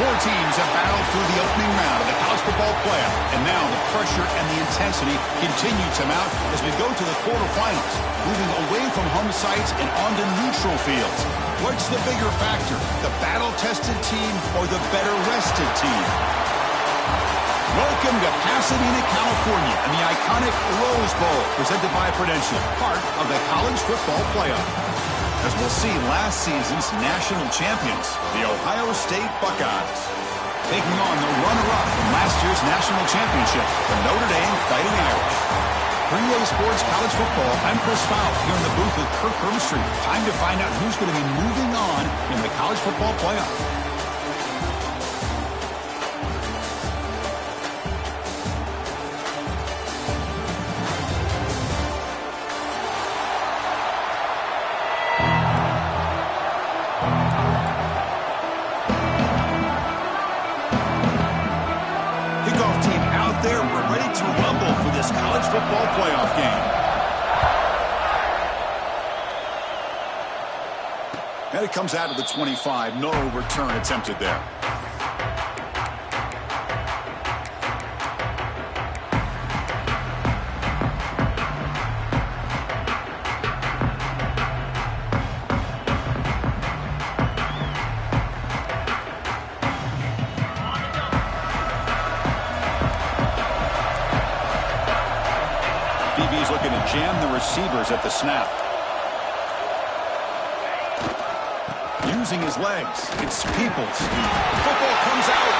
Four teams have battled through the opening round of the college football playoff, and now the pressure and the intensity continue to mount as we go to the quarterfinals, moving away from home sites and onto neutral fields. What's the bigger factor, the battle-tested team or the better-rested team? Welcome to Pasadena, California, and the iconic Rose Bowl, presented by Prudential, part of the college football playoff. As we'll see, last season's national champions, the Ohio State Buckeyes, taking on the runner-up from last year's national championship, the Notre Dame Fighting Irish. For EA Sports College Football, I'm Chris Fowler here in the booth with Kirk Hermstreet. Time to find out who's going to be moving on in the college football playoff. Football playoff game. And it comes out of the 25. No return attempted there. DB's looking to jam the receivers at the snap. Using his legs. It's Peoples. Football comes out.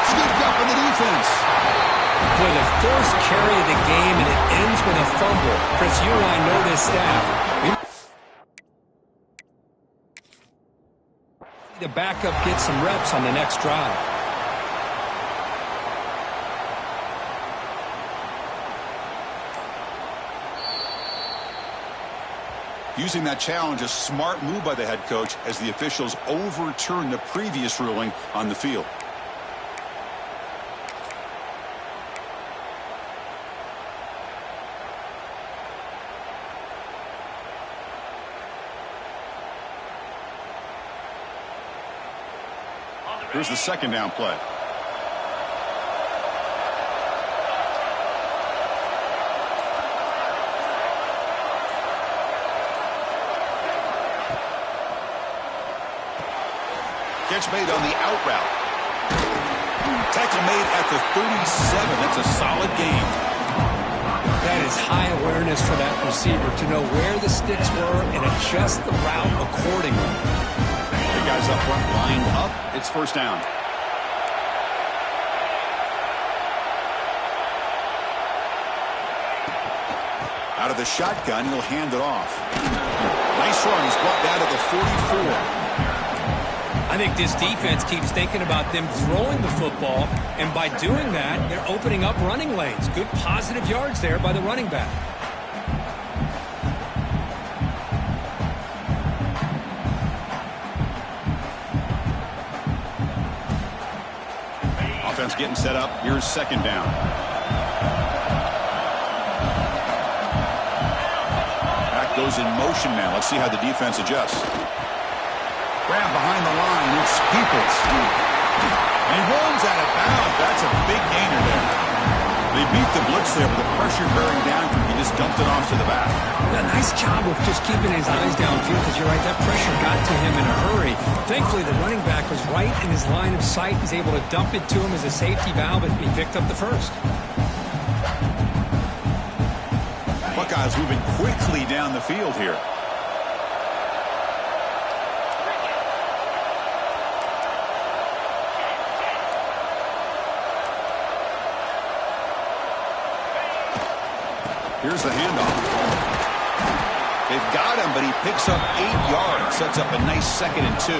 Scooped up in the defense. Boy, the first carry of the game, and it ends with a fumble. Chris, you and I know this staff. The backup gets some reps on the next drive. Using that challenge, a smart move by the head coach as the officials overturn the previous ruling on the field. Here's the second down play. Catch made on the out route. Tackle made at the 37. That's a solid gain. That is high awareness for that receiver to know where the sticks were and adjust the route accordingly. The guys up front lined up. It's first down. Out of the shotgun, he'll hand it off. Nice run. He's brought down to the 44. I think this defense keeps thinking about them throwing the football, and by doing that, they're opening up running lanes. Good positive yards there by the running back. Offense getting set up. Here's second down. Back goes in motion now. Let's see how the defense adjusts. Grab behind the line. It's Peoples. And he rolls out of bounds. That's a big gainer there. They beat the blitz there with the pressure bearing down. He just dumped it off to the back. A nice job of just keeping his eyes downfield, because you're right, that pressure got to him in a hurry. Thankfully, the running back was right in his line of sight. He's able to dump it to him as a safety valve, and he picked up the first. Buckeyes moving quickly down the field here. Here's the handoff. They've got him, but he picks up 8 yards. Sets up a nice 2nd and 2.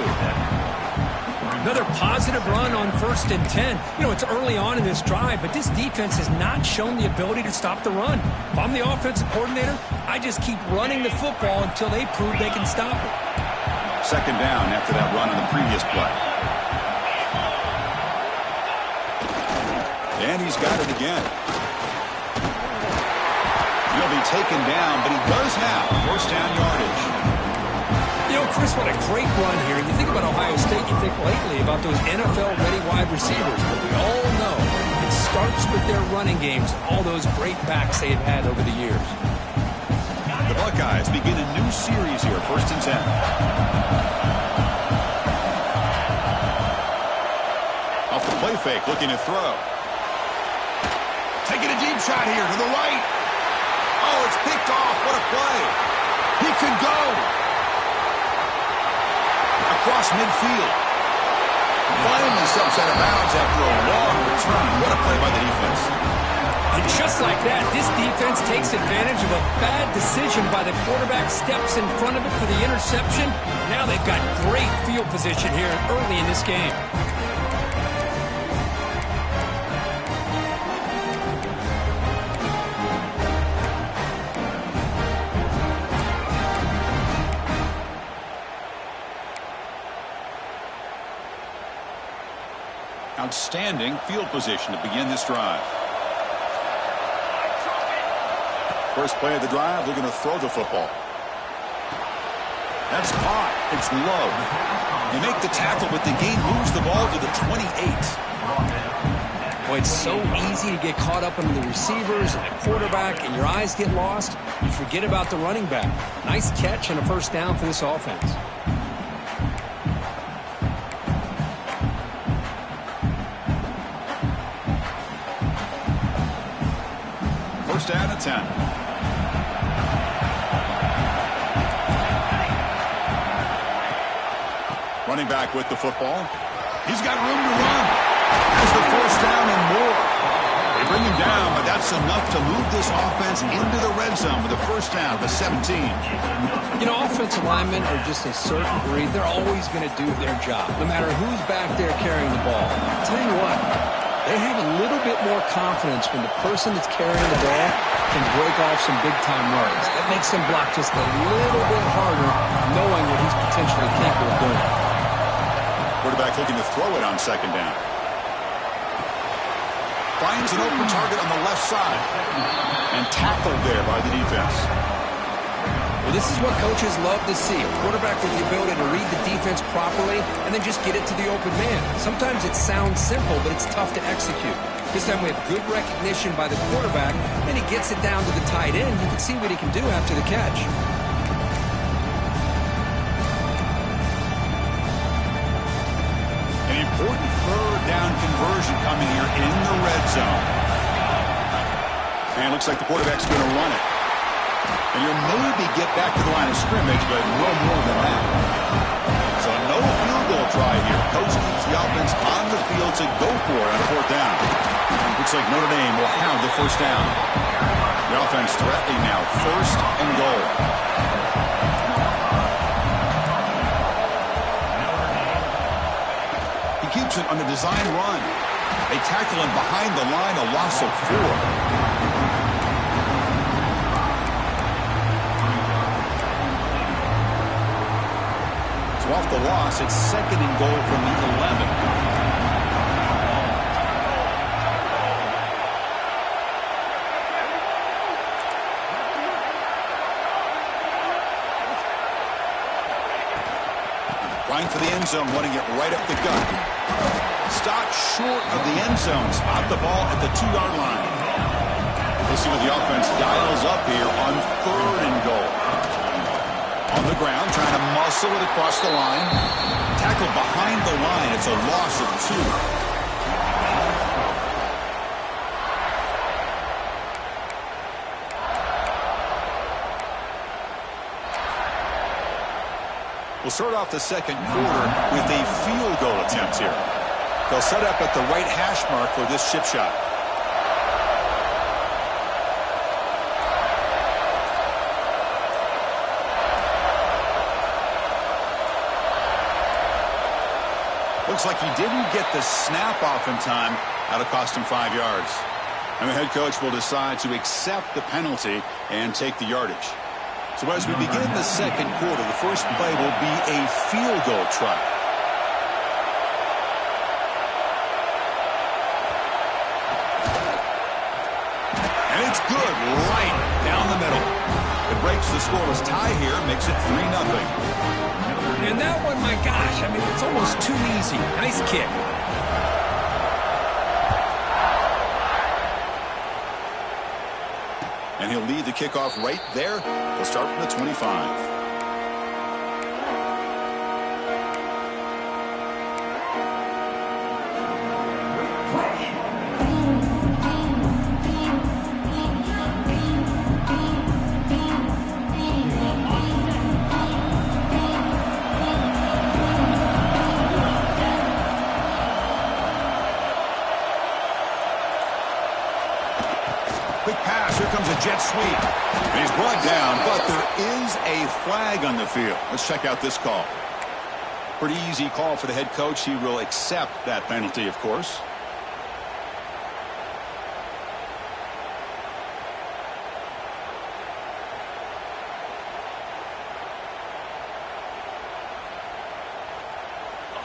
Another positive run on 1st and 10. You know, it's early on in this drive, but this defense has not shown the ability to stop the run. If I'm the offensive coordinator, I just keep running the football until they prove they can stop it. 2nd down after that run on the previous play. And he's got it again. He'll be taken down, but he does have 1st down yardage. You know, Chris, what a great run here. You think about Ohio State, you think lately about those NFL-ready wide receivers. But we all know it starts with their running games, all those great backs they have had over the years. The Buckeyes begin a new series here, 1st and 10. Off the play fake, looking to throw. Taking a deep shot here to the right. Oh, it's picked off. What a play. He could go. Across midfield. Finally steps out of bounds after a long return. What a play by the defense. And just like that, this defense takes advantage of a bad decision by the quarterback, steps in front of it for the interception. Now they've got great field position here early in this game. Outstanding field position to begin this drive. First play of the drive, they're going to throw the football. That's caught. It's low. They make the tackle, but the game moves the ball to the 28. Boy, it's so easy to get caught up into the receivers and the quarterback, and your eyes get lost. You forget about the running back. Nice catch and a 1st down for this offense. Down at 10. Running back with the football. He's got room to run. Has the 1st down and more. They bring him down, but that's enough to move this offense into the red zone with a 1st down to 17. You know, offensive linemen are just a certain breed. They're always going to do their job, no matter who's back there carrying the ball. I'll tell you what, they have a little bit more confidence when the person that's carrying the ball can break off some big-time runs. That makes them block just a little bit harder, knowing what he's potentially capable of doing. Quarterback looking to throw it on 2nd down. Finds an open target on the left side. And tackled there by the defense. Well, this is what coaches love to see. A quarterback with the ability to read the defense properly and then just get it to the open man. Sometimes it sounds simple, but it's tough to execute. This time we have good recognition by the quarterback, and he gets it down to the tight end. You can see what he can do after the catch. An important 3rd down conversion coming here in the red zone. And it looks like the quarterback's going to run it. And you'll maybe get back to the line of scrimmage, but no more than that. So no field goal try here. Coach keeps the offense on the field to go for it on 4th down. Looks like Notre Dame will have the 1st down. The offense threatening now, 1st and goal. He keeps it on the design run. They tackle him behind the line, a loss of 4. Off the loss, it's 2nd and goal from the 11. Line for the end zone, running it right up the gut. Stopped short of the end zone. Spot the ball at the 2-yard line. We'll see what the offense dials up here on 3rd and goal. On the ground, trying to muscle it across the line. Tackled behind the line. It's a loss of 2. We'll start off the 2nd quarter with a field goal attempt here. They'll set up at the right hash mark for this chip shot. Looks like he didn't get the snap off in time. That'll cost him 5 yards. And the head coach will decide to accept the penalty and take the yardage. So as we begin the second quarter, the first play will be a field goal try. And it's good right down the middle. It breaks the scoreless tie here, makes it 3-0. And that one, my gosh, I mean, it's almost too easy. Nice kick. And he'll lead the kickoff right there. He'll start from the 25. Quick pass. Here comes a jet sweep. And he's brought down, but there is a flag on the field. Let's check out this call. Pretty easy call for the head coach. He will accept that penalty, of course.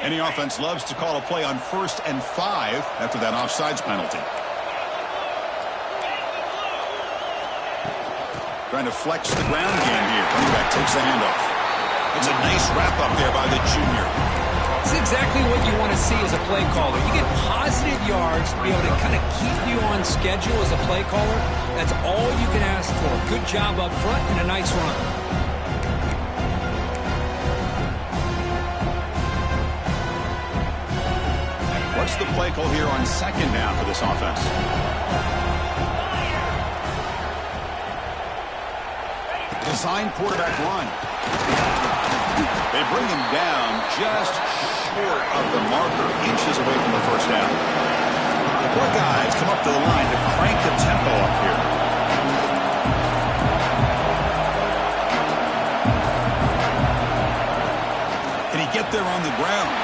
Any offense loves to call a play on 1st and 5 after that offsides penalty. Trying to flex the ground game here. Running back takes the handoff. It's a nice wrap-up there by the junior. It's exactly what you want to see as a play caller. You get positive yards to be able to kind of keep you on schedule as a play caller. That's all you can ask for. Good job up front and a nice run. What's the play call here on 2nd down for this offense? Design quarterback run. They bring him down just short of the marker, inches away from the 1st down. The Buckeyes come up to the line to crank the tempo up here. Can he get there on the ground?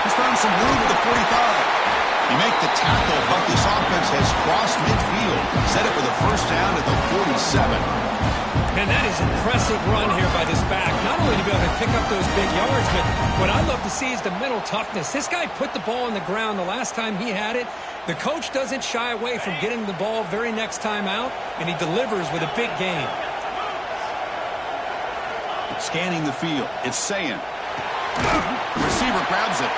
He's found some room at the 45. You make the tackle, but this offense has crossed midfield. Set it for the 1st down at the 47. And that is an impressive run here by this back. Not only to be able to pick up those big yards, but what I love to see is the mental toughness. This guy put the ball on the ground the last time he had it. The coach doesn't shy away from getting the ball very next time out, and he delivers with a big gain. Scanning the field. It's Sayin. The receiver grabs it.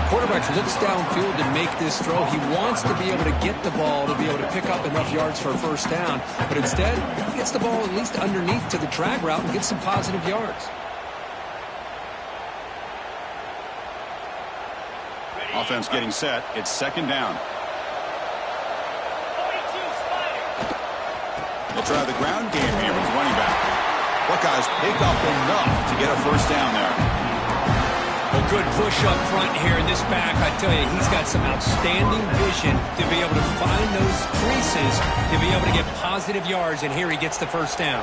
Quarterback looks downfield to make this throw. He wants to be able to get the ball to be able to pick up enough yards for a 1st down. But instead, he gets the ball at least underneath to the drag route and gets some positive yards. Offense getting set. It's 2nd down. They'll try the ground game here with the running back. Buckeyes pick up enough to get a 1st down there. A good push up front here in this back. I tell you, he's got some outstanding vision to be able to find those creases, to be able to get positive yards, and here he gets the 1st down.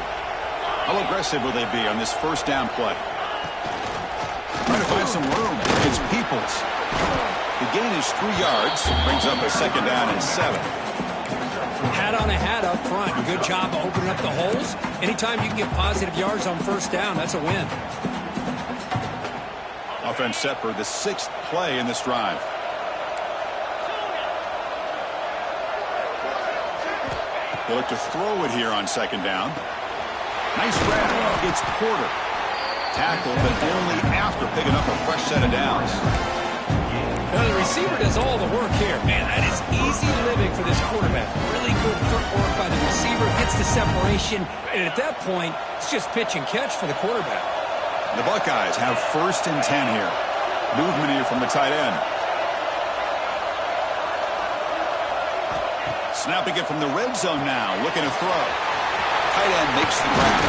How aggressive will they be on this 1st down play? Trying to find some room. It's Peoples. The gain is 3 yards. Brings up a 2nd down and 7. Hat on a hat up front. Good job opening up the holes. Anytime you can get positive yards on 1st down, that's a win. Offense set for the 6th play in this drive. They look to throw it here on 2nd down. Nice grab. It's Porter. Tackle, but only after picking up a fresh set of downs. Now the receiver does all the work here. Man, that is easy living for this quarterback. Really good footwork by the receiver. Gets the separation. And at that point, it's just pitch and catch for the quarterback. The Buckeyes have 1st and 10 here. Movement here from the tight end. Snapping it from the red zone now. Looking to throw. Tight end makes the grab.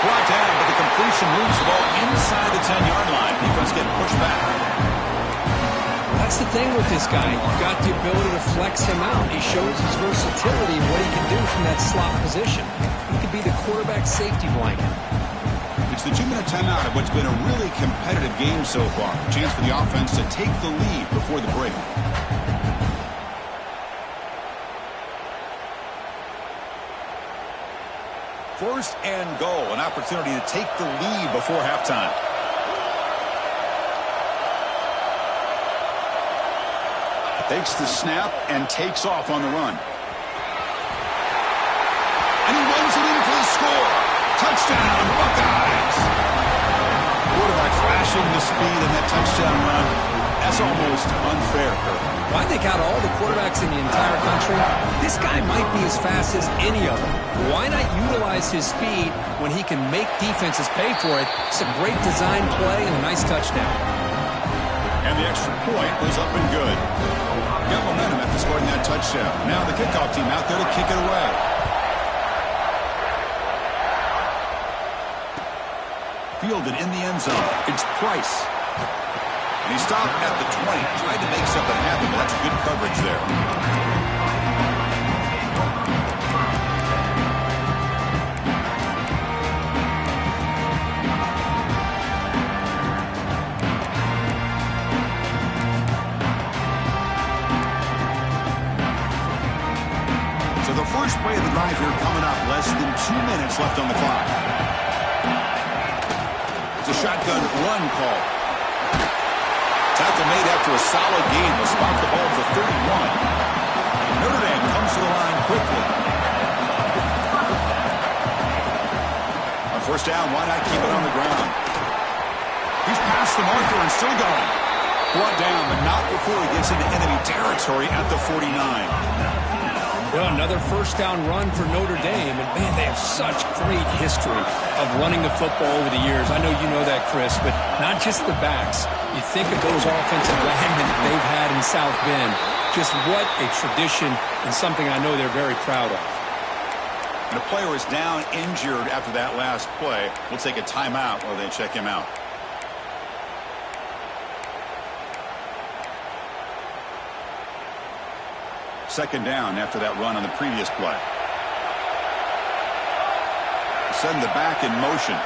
Brought down, but the completion moves the ball inside the 10-yard line. Defense getting pushed back. That's the thing with this guy. You've got the ability to flex him out. He shows his versatility and what he can do from that slot position. He could be the quarterback safety blanket. It's the 2-minute timeout of what's been a really competitive game so far. Chance for the offense to take the lead before the break. First and goal, an opportunity to take the lead before halftime. Takes the snap and takes off on the run. And he runs it in for the score. Touchdown, Buckeyes. Quarterback flashing the speed in that touchdown run. That's almost unfair, Kirk. Well, I think out of all the quarterbacks in the entire country, this guy might be as fast as any of them. Why not utilize his speed when he can make defenses pay for it? It's a great design play and a nice touchdown. And the extra point was up and good. Got momentum after scoring that touchdown. Now the kickoff team out there to kick it away. Fielded in the end zone. It's Price. And he stopped at the 20. Tried to make something happen, but that's good coverage there. First play of the drive here coming up. Less than 2 minutes left on the clock. It's a shotgun run call. Tackle made after a solid gain. Will spot the ball for 31. Notre Dame comes to the line quickly. On first down, why not keep it on the ground? He's past the marker and still going. Brought down, but not before he gets into enemy territory at the 49. Well, another first down run for Notre Dame, and man, they have such great history of running the football over the years. I know you know that, Chris, but not just the backs. You think of those offensive linemen that they've had in South Bend. Just what a tradition and something I know they're very proud of. And the player is down injured after that last play. We'll take a timeout while they check him out. Second down after that run on the previous play. Send the back in motion.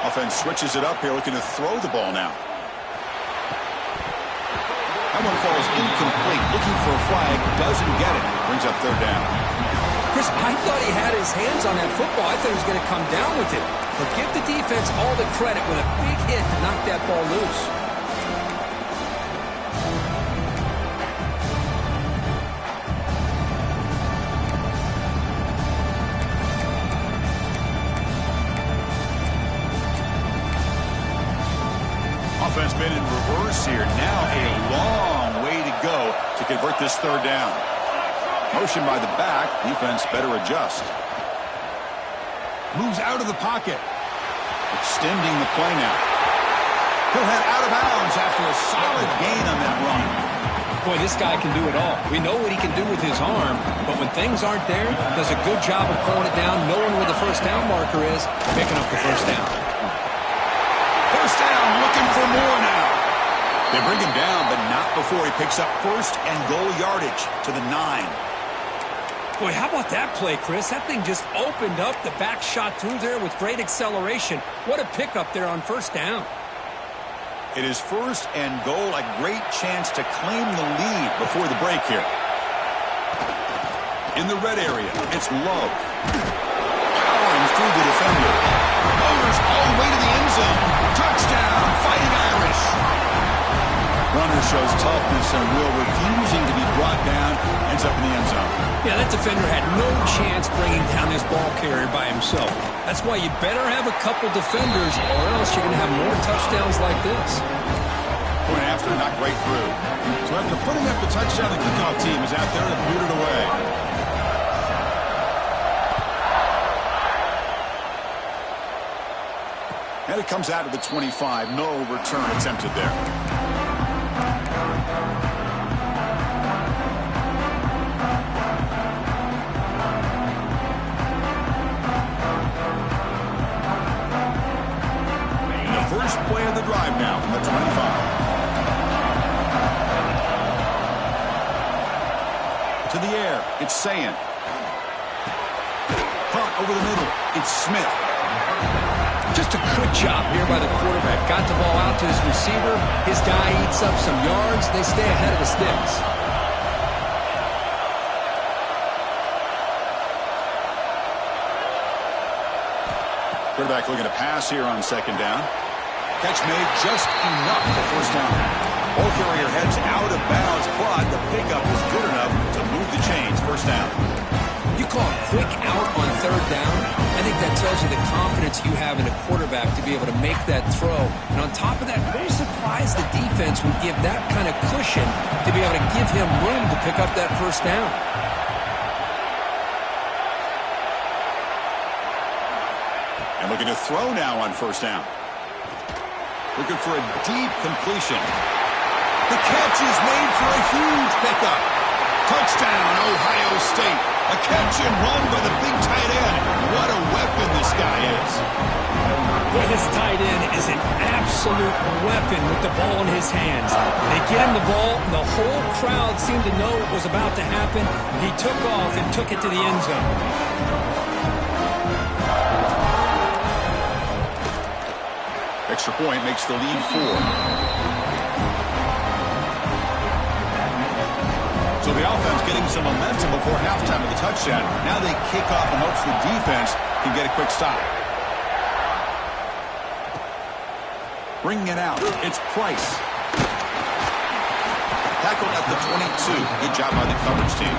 Offense switches it up here, looking to throw the ball now. That one falls incomplete. Looking for a flag. Doesn't get it. Brings up third down. Chris, I thought he had his hands on that football. I thought he was going to come down with it. But give the defense all the credit with a big hit to knock that ball loose. Offense been in reverse here. Now a long way to go to convert this third down. Motion by the back. Defense better adjust. Moves out of the pocket. Extending the play now. He'll head out of bounds after a solid gain on that run. Boy, this guy can do it all. We know what he can do with his arm, but when things aren't there, does a good job of pulling it down, knowing where the first down marker is, picking up the first down. First down, looking for more now. They bring him down, but not before he picks up first and goal yardage to the 9. Boy, how about that play, Chris? That thing just opened up. The back shot through there with great acceleration. What a pickup there on first down. It is first and goal, a great chance to claim the lead before the break here. In the red area, it's Love. Powering through the defender. Motors all the way to the end zone. Touchdown, Fighting Irish. Runner shows toughness and will, refusing to be brought down, ends up in the end zone. Yeah, that defender had no chance bringing down his ball carrier by himself. That's why you better have a couple defenders, or else you're going to have more touchdowns like this. Point after, not right through. So after putting up the touchdown, the kickoff team is out there to boot it away. And it comes out to the 25. No return attempted there. First play of the drive now from the 25. To the air, it's Sayin. Caught over the middle, it's Smith. Just a good job here by the quarterback. Got the ball out to his receiver. His guy eats up some yards. They stay ahead of the sticks. Quarterback looking to pass here on second down. Catch made just enough for first down. Ball carrier heads out of bounds, but the pickup is good enough to move the chains. First down. You call a quick out on third down. I think that tells you the confidence you have in a quarterback to be able to make that throw. And on top of that, very surprised the defense would give that kind of cushion to be able to give him room to pick up that first down. And looking to throw now on first down. Looking for a deep completion. The catch is made for a huge pickup. Touchdown, Ohio State. A catch and run by the big tight end. What a weapon this guy is. This tight end is an absolute weapon with the ball in his hands. They get him the ball. The whole crowd seemed to know what was about to happen. He took off and took it to the end zone. Extra point makes the lead 4. So the offense getting some momentum before halftime of the touchdown. Now they kick off and hopes the defense can get a quick stop. Bringing it out, it's Price. Tackled at the 22. Good job by the coverage team.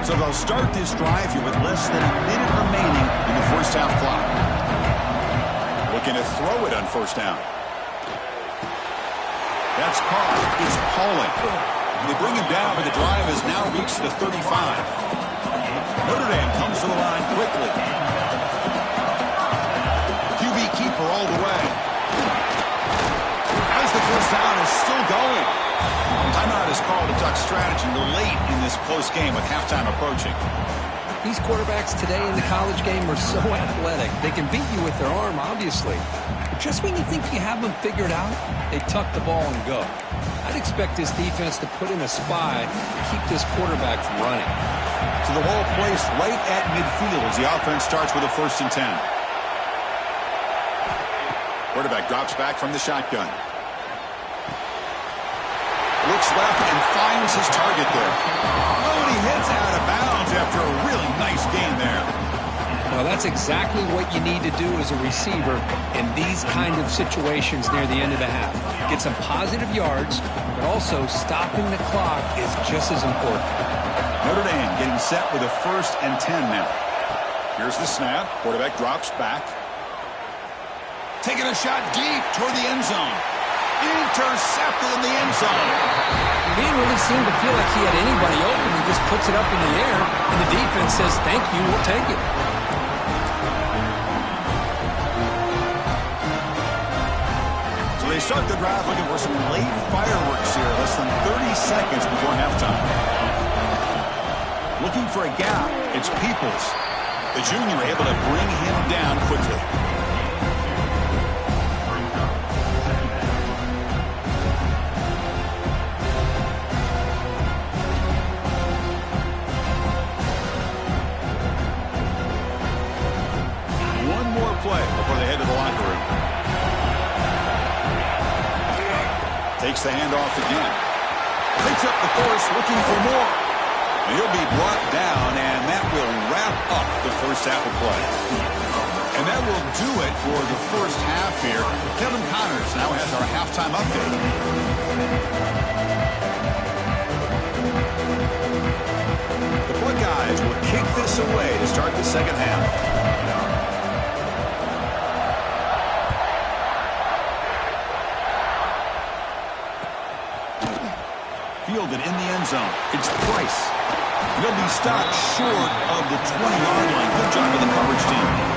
So they'll start this drive here with less than a minute remaining in the first half clock. Looking to throw it on first down. That's caught. It's Pauling. They bring him down, but the drive has now reached the 35. Notre Dame comes to the line quickly. QB keeper all the way. As the first down is still going. Timeout is called to talk strategy late in this close game with halftime approaching. These quarterbacks today in the college game are so athletic. They can beat you with their arm, obviously. But just when you think you have them figured out, they tuck the ball and go. I'd expect this defense to put in a spy to keep this quarterback from running. So the ball placed right at midfield as the offense starts with a 1st and 10. Quarterback drops back from the shotgun. Looks left and finds his target there. Oh, and he hits out of bounds after a really nice game there. Well, that's exactly what you need to do as a receiver in these kind of situations near the end of the half. Get some positive yards, but also stopping the clock is just as important. Notre Dame getting set with a 1st and 10 now. Here's the snap. Quarterback drops back. Taking a shot deep toward the end zone. Intercepted in the end zone. He didn't really seem to feel like he had anybody open. He just puts it up in the air, and the defense says, thank you, we'll take it. So they start the drive looking for some late fireworks here, less than 30 seconds before halftime. Looking for a gap, it's Peoples. The junior able to bring him down quickly. Play before they head to the locker room. Takes the handoff again. Picks up the course, looking for more. And he'll be brought down, and that will wrap up the first half of play. And that will do it for the first half here. Kevin Connors now has our halftime update. The Buckeyes will kick this away to start the second half. Fielded in the end zone. It's Price. He'll be stopped short of the 20-yard line. Good job of the coverage team.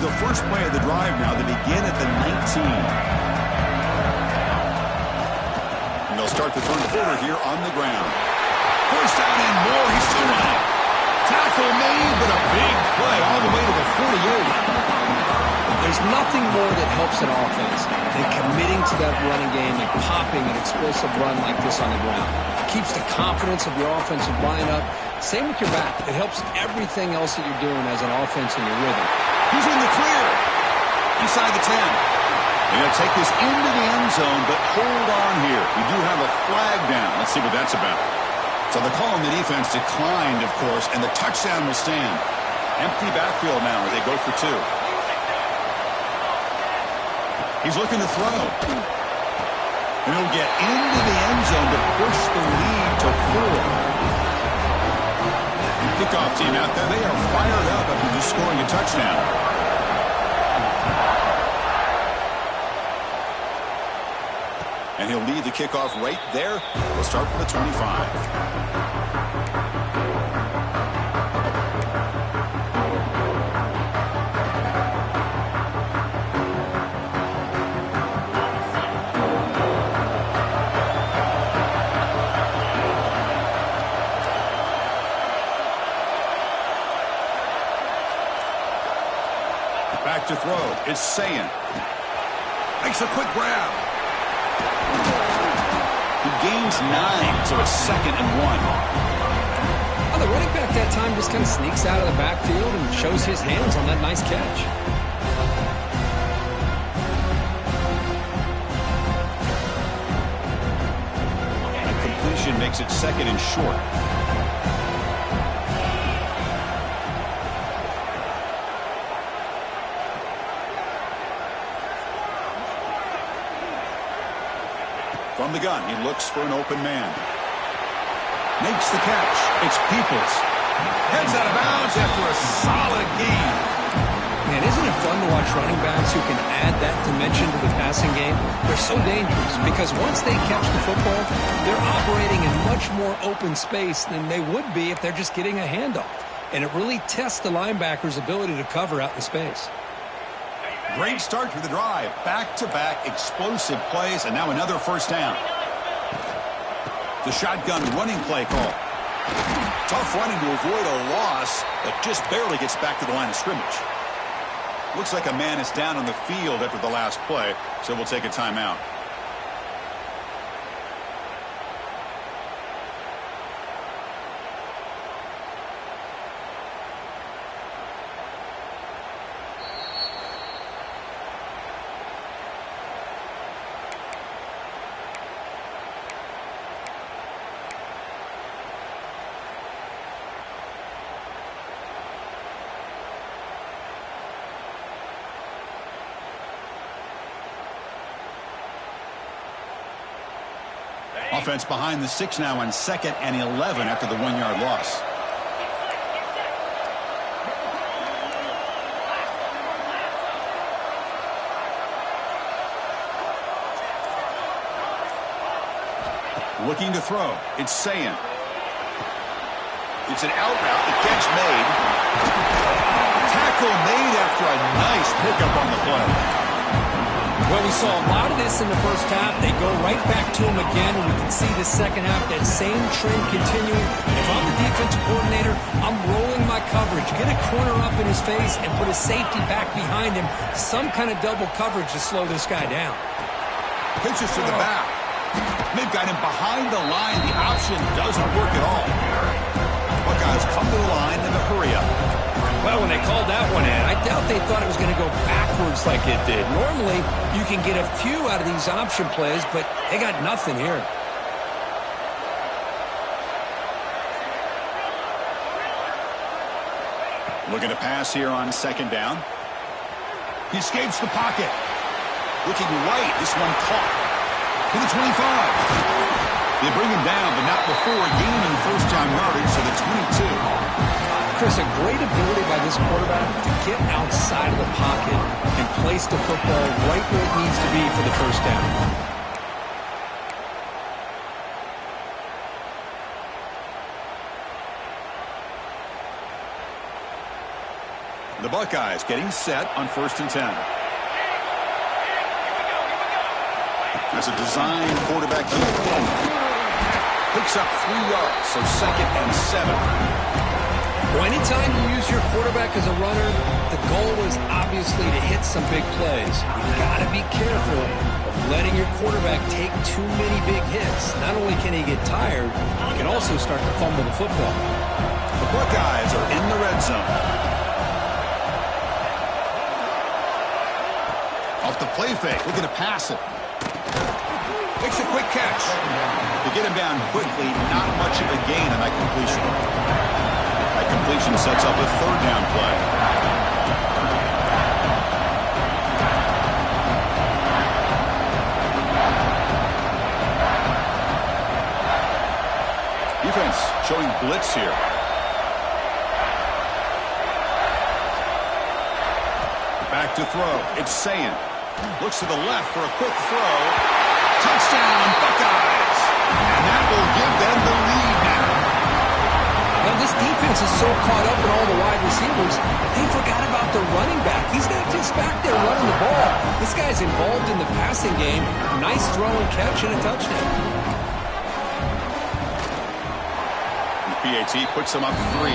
the first play of the drive now. They begin at the 19. And they'll start the third quarter here on the ground. First down and more. He's still running. Tackle made, but a big play all the way to the 48. There's nothing more that helps an offense than committing to that running game and popping an explosive run like this on the ground. It keeps the confidence of your offensive line up. Same with your back. It helps everything else that you're doing as an offense in your rhythm. He's in the clear. Inside the 10. They're going to take this into the end zone, but hold on here. We do have a flag down. Let's see what that's about. So the call on the defense declined, of course, and the touchdown will stand. Empty backfield now as they go for 2. He's looking to throw. And he'll get into the end zone to push the lead to 4. Kickoff team out there. They are fired up after just scoring a touchdown. And he'll lead the kickoff right there. We'll start from the 25. Back to throw. It's Sayin. Makes a quick grab. He gains 9, so it's 2nd and 1. Well, the running back that time just kind of sneaks out of the backfield and shows his hands on that nice catch. A completion makes it 2nd and short. From the gun, he looks for an open man. Makes the catch. It's Peoples. Heads out of bounds after a solid gain. Man, isn't it fun to watch running backs who can add that dimension to the passing game? They're so dangerous because once they catch the football, they're operating in much more open space than they would be if they're just getting a handoff. And it really tests the linebacker's ability to cover out in space. Great start to the drive. Back-to-back explosive plays, and now another first down. The shotgun running play call. Tough running to avoid a loss, but just barely gets back to the line of scrimmage. Looks like a man is down on the field after the last play, so we'll take a timeout. Offense behind the 6 now on 2nd and 11 after the 1-yard loss. Looking to throw. It's Sayin. It's an out route. The catch made. Tackle made after a nice pickup on the play. Well, we saw a lot of this in the first half. They go right back to him again, and we can see the second half, that same trend continuing. If I'm the defensive coordinator, I'm rolling my coverage. Get a corner up in his face and put a safety back behind him. Some kind of double coverage to slow this guy down. Pitches to the back. They've got him behind the line. The option doesn't work at all. Buckeyes come to the line in a hurry up. Well, when they called that one in, I doubt they thought it was going to go backwards like it did. Normally, you can get a few out of these option plays, but they got nothing here. Looking to pass here on 2nd down. He escapes the pocket. Looking right. This one caught. To the 25. They bring him down, but not before gaining first down yardage to the 22. Chris, a great ability by this quarterback to get outside of the pocket and place the football right where it needs to be for the first down. The Buckeyes getting set on 1st and 10. As a design quarterback picks up 3 yards, so 2nd and 7. Well, anytime you use your quarterback as a runner, the goal is obviously to hit some big plays. You've got to be careful of letting your quarterback take too many big hits. Not only can he get tired, he can also start to fumble the football. The Buckeyes are in the red zone. Off the play fake, looking to pass it. Makes a quick catch. To get him down quickly, not much of a gain on that completion. That completion sets up a 3rd down play. Defense showing blitz here. Back to throw. It's Sayin. Looks to the left for a quick throw. Touchdown, Buckeyes! And that will give them the lead now. Now, this defense is so caught up in all the wide receivers, they forgot about the running back. He's not just back there running the ball. This guy's involved in the passing game. Nice throw and catch and a touchdown. The PAT puts them up 3.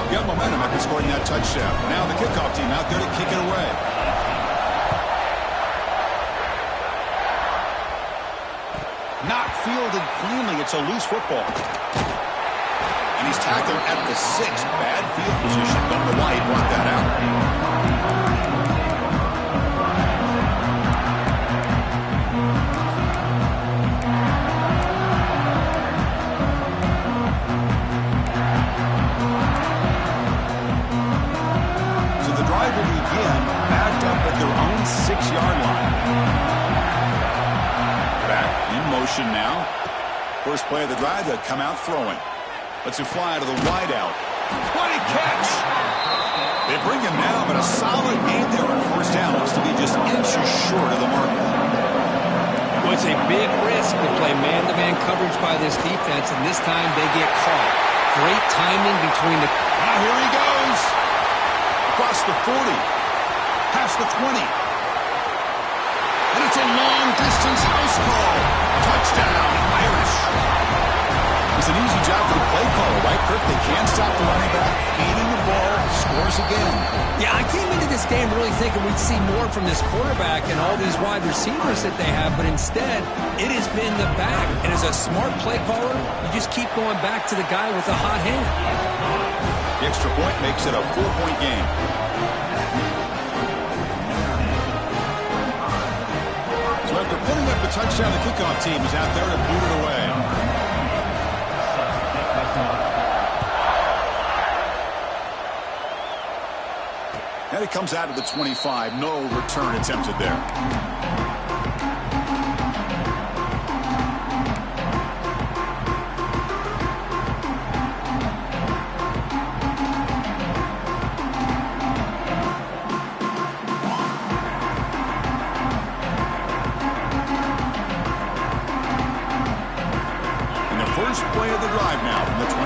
Got momentum after scoring that touchdown. Now the kickoff team out there to kick it away. Not fielded cleanly. It's a loose football. And he's tackled at the 6. Bad field position. Don't know why he brought that out. Backed up at their own 6-yard line. Back in motion now. First play of the drive, they'll come out throwing. Lets it fly to the wideout. What a catch! They bring him down, but a solid gain there on 1st down. Looks to be just inches short of the mark. Well, it's a big risk to play man-to-man coverage by this defense, and this time they get caught. Great timing between the... Now here he goes! Across the 40. Past the 20. And it's a long-distance house call. Touchdown, Irish. It's an easy job for the play caller, right, Kirk? They can't stop the running back. Gaining the ball, scores again. Yeah, I came into this game really thinking we'd see more from this quarterback and all these wide receivers that they have, but instead, it has been the back. And as a smart play caller, you just keep going back to the guy with the hot hand. The extra point makes it a 4-point game. So after putting up the touchdown, the kickoff team is out there to boot it away. And it comes out of the 25. No return attempted there. First play of the drive now from the 25.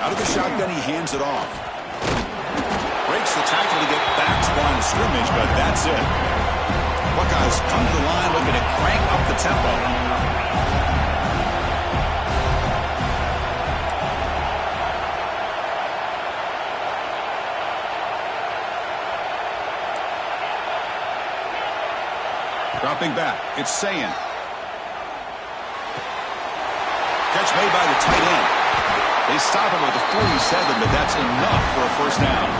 Out of the shotgun, he hands it off. Breaks the tackle to get back to the line of scrimmage, but that's it. Buckeyes come to the line looking to crank up the tempo. Dropping back, it's Sayin. Catch made by the tight end. They stop him with the 47, but that's enough for a 1st down.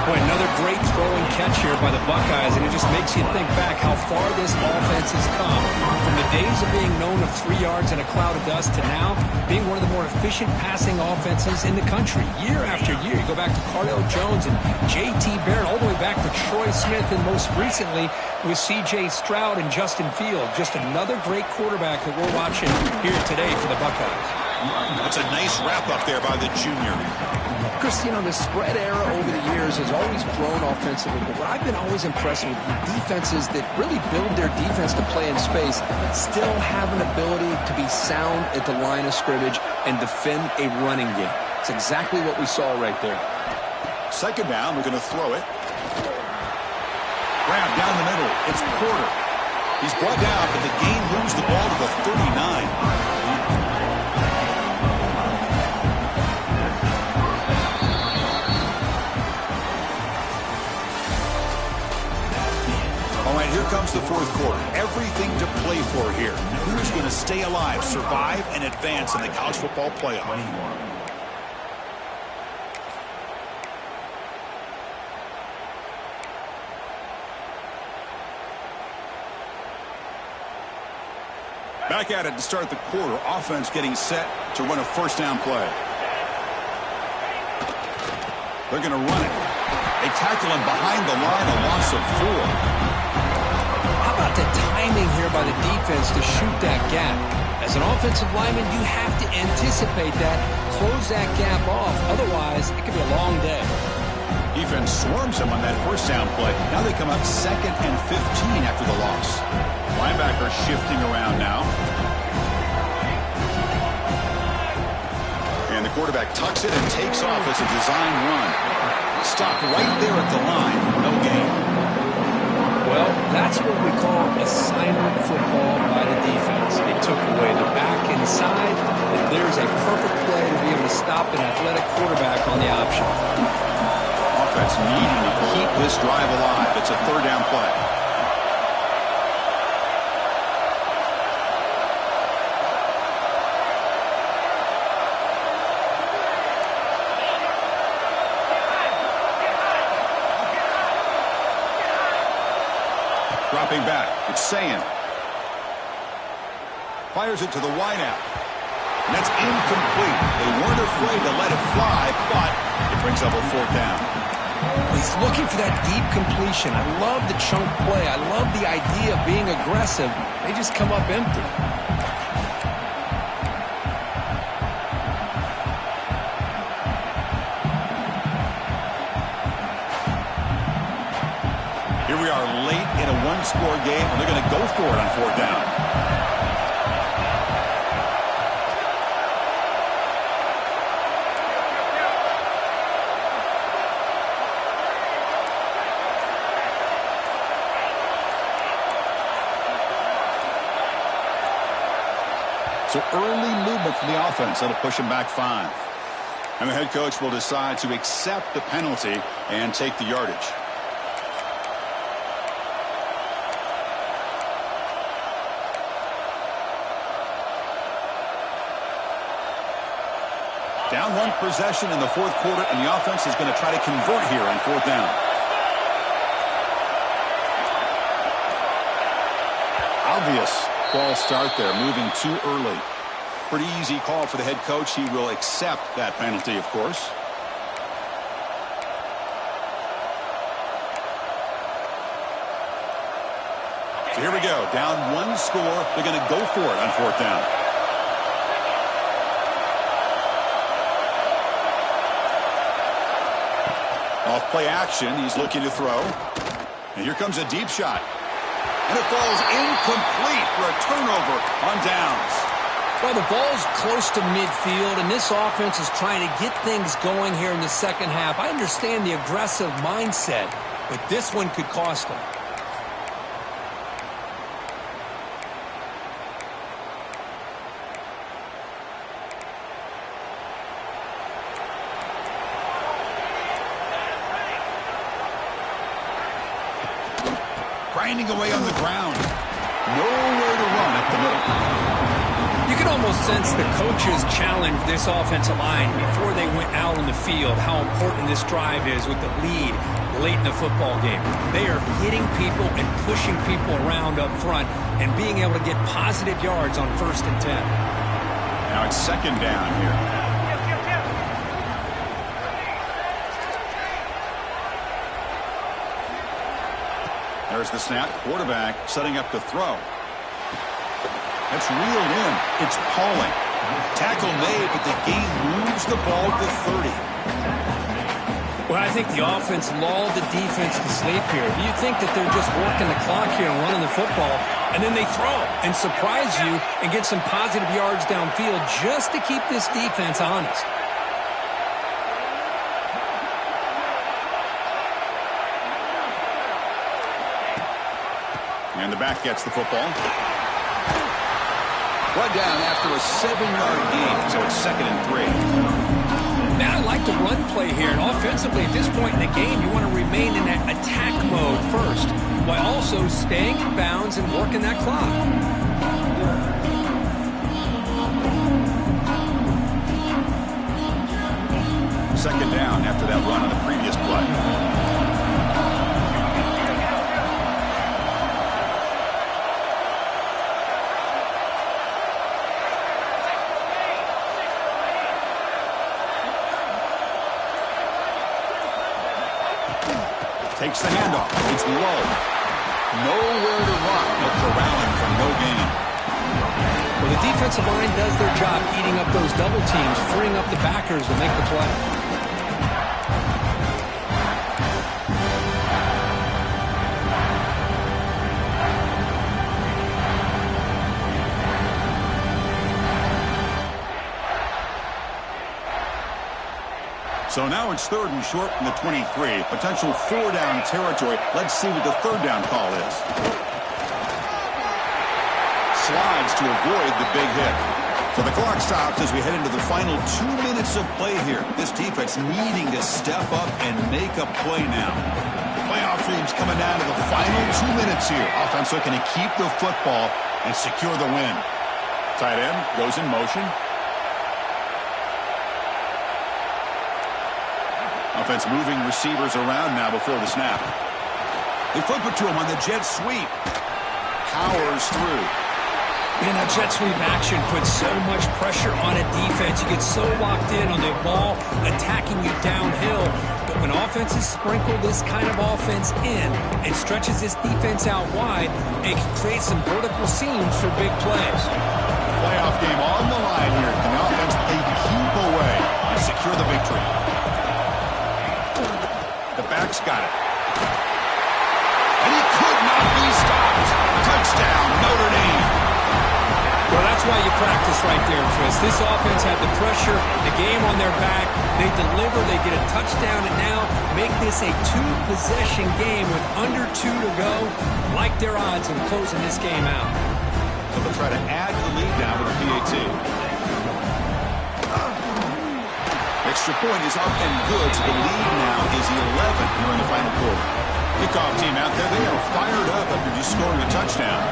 Boy, another great throw and catch here by the Buckeyes, and it just makes you think back how far this offense has come. From the days of being known of 3 yards in a cloud of dust to now being one of the more efficient passing offenses in the country. Year after year, you go back to Cardell Jones and J.T. Barrett, all the way back to Troy Smith, and most recently with C.J. Stroud and Justin Field. Just another great quarterback that we're watching here today for the Buckeyes. That's a nice wrap up there by the junior. Chris, you know, the spread era over the years has always grown offensively, but what I've been always impressed with defenses that really build their defense to play in space still have an ability to be sound at the line of scrimmage and defend a running game. It's exactly what we saw right there. Second down, we're going to throw it. Grab down the middle. It's Porter. He's brought down, but the gain moves the ball to the 39. All right, here comes the fourth quarter. Everything to play for here. Who's going to stay alive, survive, and advance in the college football playoff? Back at it to start the quarter. Offense getting set to run a first down play. They're going to run it. They tackle him behind the line, a loss of 4. How about the timing here by the defense to shoot that gap? As an offensive lineman, you have to anticipate that, close that gap off. Otherwise, it could be a long day. Defense swarms him on that first down play. Now they come up 2nd and 15 after the loss. Linebacker shifting around now. And the quarterback tucks it and takes off as a design run. Stopped right there at the line. No gain. Well, that's what we call assignment football by the defense. They took away the back inside, and there's a perfect play to be able to stop an athletic quarterback on the option. Offense needing to keep this drive alive. It's a third down play. Dropping back, it's Sayin. Fires it to the wideout. And that's incomplete. They weren't afraid to let it fly, but it brings up a fourth down. He's looking for that deep completion. I love the chunk play. I love the idea of being aggressive. They just come up empty. Here we are late in a one-score game, and they're going to go for it on fourth down. So early movement from the offense. That'll push him back 5. And the head coach will decide to accept the penalty and take the yardage. Down one possession in the fourth quarter, and the offense is going to try to convert here on fourth down. Obvious false start there, moving too early. Pretty easy call for the head coach. He will accept that penalty, of course. So here we go. Down one score. They're going to go for it on fourth down. Off play action, he's looking to throw. And here comes a deep shot. And it falls incomplete for a turnover on downs. Well, the ball's close to midfield, and this offense is trying to get things going here in the second half. I understand the aggressive mindset, but this one could cost them. Grinding away on the ground. Nowhere to run up the middle. You can almost sense the coaches challenge this offensive line before they went out on the field, how important this drive is with the lead late in the football game. They are hitting people and pushing people around up front and being able to get positive yards on 1st and 10. Now it's second down here. There's the snap. Quarterback setting up to throw. That's reeled in. It's Pauling. Tackle made, but the gain moves the ball to 30. Well, I think the offense lulled the defense to sleep here. You think that they're just working the clock here and running the football, and then they throw and surprise you and get some positive yards downfield just to keep this defense honest. And the back gets the football. One down after a 7-yard gain, so it's 2nd and 3. Now, I like the run play here, and offensively at this point in the game, you want to remain in that attack mode first, while also staying in bounds and working that clock. Second down after that run on the previous play. Takes the handoff. It's low. Nowhere to run. No corralling for no gain. Well, the defensive line does their job eating up those double teams, freeing up the backers to make the play. So now it's 3rd and short from the 23. Potential 4-down territory. Let's see what the 3rd down call is. Slides to avoid the big hit. So the clock stops as we head into the final 2 minutes of play here. This defense needing to step up and make a play now. Playoff dreams coming down to the final 2 minutes here. Offense looking to keep the football and secure the win. Tight end goes in motion. Offense moving receivers around now before the snap. They flip it to him on the jet sweep. Powers through. Man, that jet sweep action puts so much pressure on a defense. You get so locked in on the ball attacking you downhill. But when offenses sprinkle this kind of offense in and stretches this defense out wide, it can create some vertical seams for big plays. Playoff game on the line here. Can the offense they keep away and secure the victory? The back's got it. And he could not be stopped. Touchdown, Notre Dame. Well, that's why you practice right there, Chris. This offense had the pressure, the game on their back. They deliver, they get a touchdown, and now make this a 2-possession game with under 2 to go. Like their odds of closing this game out. So they'll try to add the lead now with a PAT. Extra point is up and good, so the lead now is 11 here in the final quarter. Kickoff team out there, they are fired up after just scoring a touchdown.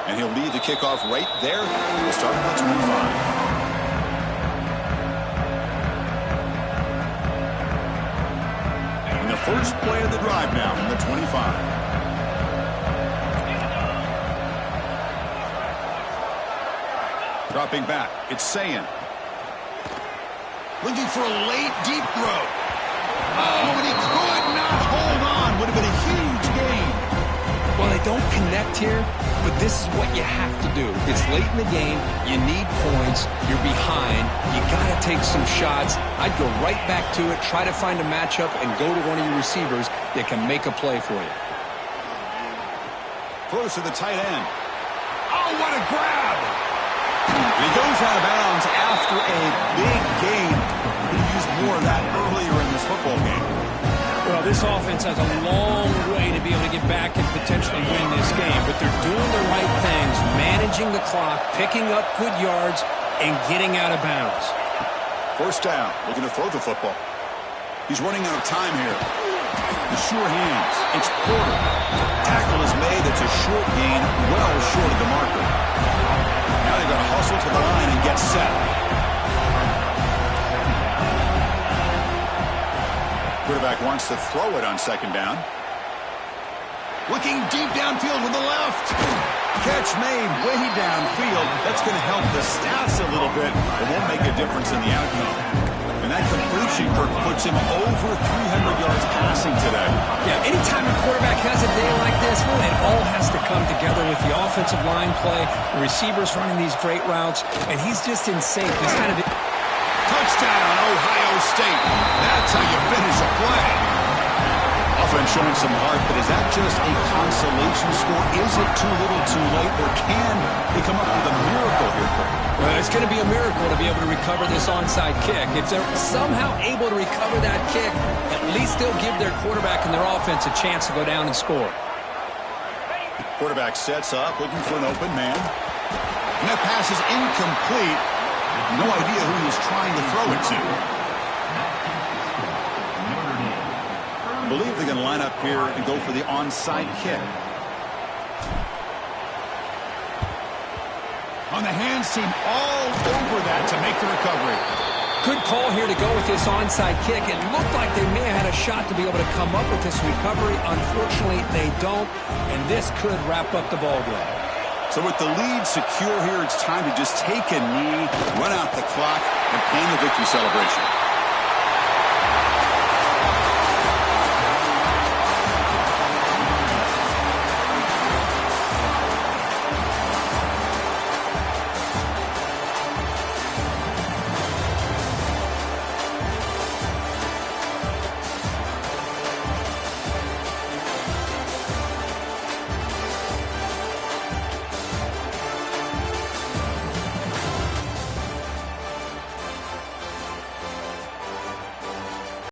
And he'll lead the kickoff right there. We'll start at the 25. And the first play of the drive now from the 25. Dropping back, it's Sayin. Looking for a late, deep throw. Oh, and he could not hold on. Would have been a huge gain. Well, they don't connect here, but this is what you have to do. It's late in the game. You need points. You're behind. You got to take some shots. I'd go right back to it, try to find a matchup, and go to one of your receivers that can make a play for you. Close to the tight end. Oh, what a grab! And he goes out of bounds after a big gain. He used more of that earlier in this football game. Well, this offense has a long way to be able to get back and potentially win this game, but they're doing the right things, managing the clock, picking up good yards, and getting out of bounds. First down, looking to throw the football. He's running out of time here. The sure hands. It's Porter. Tackle is made. It's a short gain, well short of the marker. Now they've got to hustle to the line and get set. Quarterback wants to throw it on second down. Looking deep downfield with the left. Catch made way downfield. That's going to help the stats a little bit. It won't make a difference in the outcome. And that completion, Kirk, puts him over 300 yards passing today. Yeah, anytime a quarterback has a day like this, really, it all has to come together with the offensive line play, the receivers running these great routes, and he's just in sync. He's kind of... Touchdown, Ohio State. That's how you finish a play. Offense showing some heart, but is that just a consolation score? Is it too little too late, or can they come up with a miracle here? Well, it's going to be a miracle to be able to recover this onside kick. If they're somehow able to recover that kick, at least they'll give their quarterback and their offense a chance to go down and score. Quarterback sets up, looking for an open man. And that pass is incomplete. No idea who he was trying to throw it to. I believe they're going to line up here and go for the onside kick. On the hands team all over that to make the recovery. Good call here to go with this onside kick. It looked like they may have had a shot to be able to come up with this recovery. Unfortunately, they don't, and this could wrap up the ballgame. So with the lead secure here, it's time to just take a knee, run out the clock, and plan the victory celebration.